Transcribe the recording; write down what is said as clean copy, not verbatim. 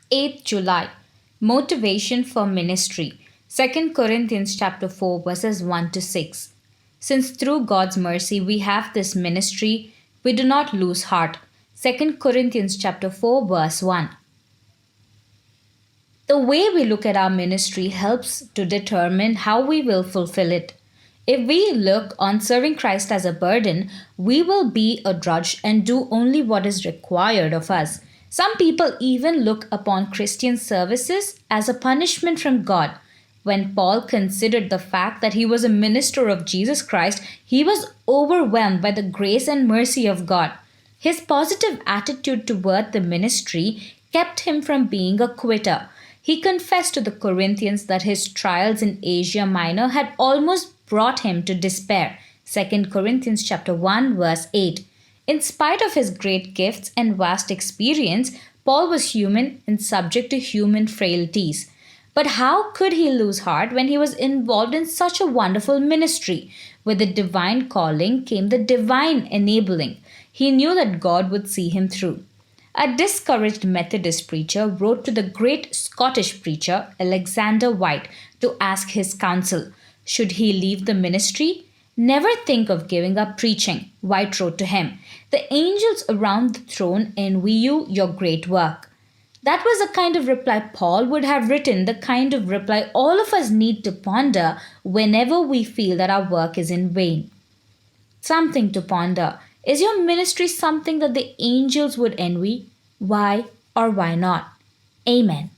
8th July. Motivation for ministry. 2 Corinthians chapter 4 verses 1 to 6. Since through God's mercy we have this ministry, we do not lose heart. 2 Corinthians chapter 4 verse 1. The way we look at our ministry helps to determine how we will fulfill it. If we look on serving Christ as a burden, we will be a drudge and do only what is required of us. Some people even look upon Christian services as a punishment from God. When Paul considered the fact that he was a minister of Jesus Christ, he was overwhelmed by the grace and mercy of God. His positive attitude toward the ministry kept him from being a quitter. He confessed to the Corinthians that his trials in Asia Minor had almost brought him to despair. 2 Corinthians chapter 1 verse 8. In spite of his great gifts and vast experience, Paul was human and subject to human frailties. But how could he lose heart when he was involved in such a wonderful ministry? With the divine calling came the divine enabling. He knew that God would see him through. A discouraged Methodist preacher wrote to the great Scottish preacher Alexander White to ask his counsel. Should he leave the ministry? Never think of giving up preaching, White wrote to him. The angels around the throne envy you your great work. That was the kind of reply Paul would have written, the kind of reply all of us need to ponder whenever we feel that our work is in vain. Something to ponder. Is your ministry something that the angels would envy? Why or why not? Amen.